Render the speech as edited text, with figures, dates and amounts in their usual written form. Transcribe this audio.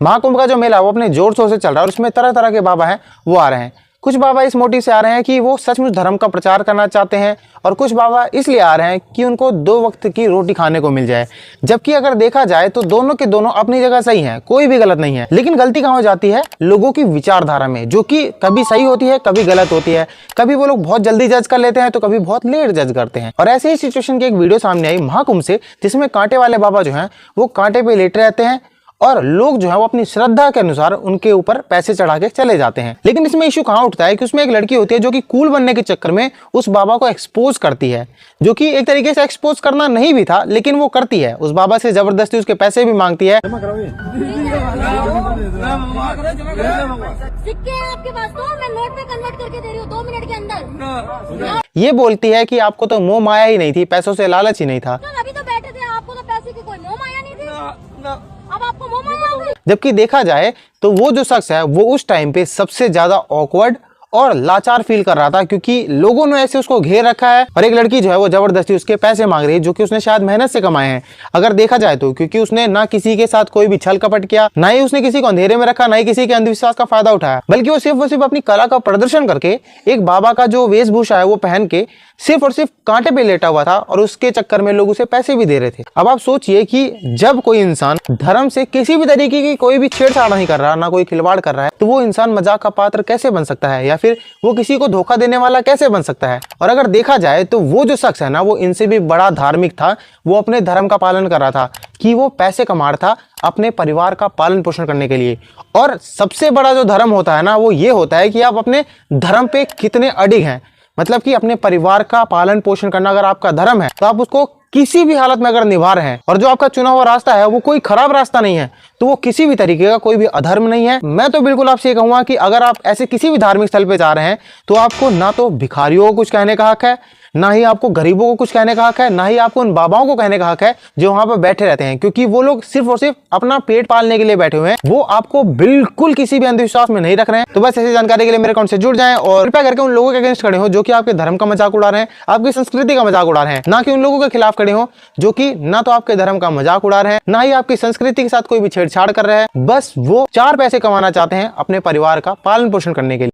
महाकुंभ का जो मेला वो अपने जोर शोर से चल रहा है और उसमें तरह तरह के बाबा हैं वो आ रहे हैं। कुछ बाबा इस मोटिव से आ रहे हैं कि वो सचमुच धर्म का प्रचार करना चाहते हैं और कुछ बाबा इसलिए आ रहे हैं कि उनको 2 वक्त की रोटी खाने को मिल जाए। जबकि अगर देखा जाए तो दोनों के दोनों अपनी जगह सही हैं, कोई भी गलत नहीं है। लेकिन गलती कहाँ हो जाती है? लोगों की विचारधारा में, जो कि कभी सही होती है कभी गलत होती है। कभी वो लोग बहुत जल्दी जज कर लेते हैं तो कभी बहुत लेट जज करते हैं। और ऐसे ही सिचुएशन की एक वीडियो सामने आई महाकुंभ से, जिसमें कांटे वाले बाबा जो हैं वो कांटे पे लेटे रहते हैं और लोग जो है वो अपनी श्रद्धा के अनुसार उनके ऊपर पैसे चढ़ा के चले जाते हैं। लेकिन इसमें इशू कहाँ उठता है कि उसमें एक लड़की होती है जो कि कूल बनने के चक्कर में उस बाबा को एक्सपोज करती है, जो कि एक तरीके से एक्सपोज करना नहीं भी था, लेकिन वो करती है। उस बाबा से जबरदस्ती उसके पैसे भी मांगती है। ये बोलती है कि आपको तो मोह माया ही नहीं थी, पैसों से लालच ही नहीं था। अभी तो बैठे थे, आपको तो पैसे की कोई मोह माया नहीं थी। अब आपको मोह माया हो गई। जबकि देखा जाए तो वो जो शख्स है वो उस टाइम पे सबसे ज्यादा ऑकवर्ड और लाचार फील कर रहा था, क्योंकि लोगों ने ऐसे उसको घेर रखा है और एक लड़की जो है वो जबरदस्ती उसके पैसे मांग रही है, जो कि उसने शायद मेहनत से कमाए हैं अगर देखा जाए तो। क्योंकि उसने ना किसी के साथ कोई भी छल कपट किया, ना ही उसने किसी को अंधेरे में रखा, ना ही किसी के अंधविश्वास का फायदा उठाया, बल्कि वो सिर्फ अपनी कला का प्रदर्शन करके एक बाबा का जो वेशभूषा है वो पहन के सिर्फ और सिर्फ कांटे पे लेटा हुआ था और उसके चक्कर में लोग उसे पैसे भी दे रहे थे। अब आप सोचिए कि जब कोई इंसान धर्म से किसी भी तरीके की कोई भी छेड़छाड़ नहीं कर रहा, ना कोई खिलवाड़ कर रहा है, तो वो इंसान मजाक का पात्र कैसे बन सकता है, या फिर वो किसी को धोखा देने वाला कैसे बन सकता है। और अगर देखा जाए तो वो जो शख्स है ना वो इनसे भी बड़ा धार्मिक था। वो अपने धर्म का पालन कर रहा था कि वो पैसे कमा रहा था अपने परिवार का पालन पोषण करने के लिए। और सबसे बड़ा जो धर्म होता है ना वो ये होता है कि आप अपने धर्म पे कितने अडिग हैं। मतलब कि अपने परिवार का पालन पोषण करना अगर आपका धर्म है तो आप उसको किसी भी हालत में अगर निभा रहे हैं, और जो आपका चुना हुआ रास्ता है वो कोई खराब रास्ता नहीं है, तो वो किसी भी तरीके का कोई भी अधर्म नहीं है। मैं तो बिल्कुल आपसे ये कहूंगा कि अगर आप ऐसे किसी भी धार्मिक स्थल पे जा रहे हैं तो आपको ना तो भिखारियों को कुछ कहने का हक है, ना ही आपको गरीबों को कुछ कहने का हक है, ना ही आपको उन बाबाओं को कहने का हक है जो वहां पर बैठे रहते हैं, क्योंकि वो लोग सिर्फ और सिर्फ अपना पेट पालने के लिए बैठे हुए हैं। वो आपको बिल्कुल किसी भी अंधविश्वास में नहीं रख रहे हैं। तो बस ऐसी जानकारी के लिए मेरे अकाउंट से जुड़ जाएं और कृपया करके उन लोगों के अगेंस्ट खड़े हो जो कि आपके धर्म का मजाक उड़ा रहे हैं, आपकी संस्कृति का मजाक उड़ा रहे हैं, ना कि उन लोगों के खिलाफ खड़े हो जो कि ना तो आपके धर्म का मजाक उड़ा रहे हैं, ना ही आपकी संस्कृति के साथ कोई भी छेड़छाड़ कर रहे हैं। बस वो 4 पैसे कमाना चाहते हैं अपने परिवार का पालन पोषण करने के लिए।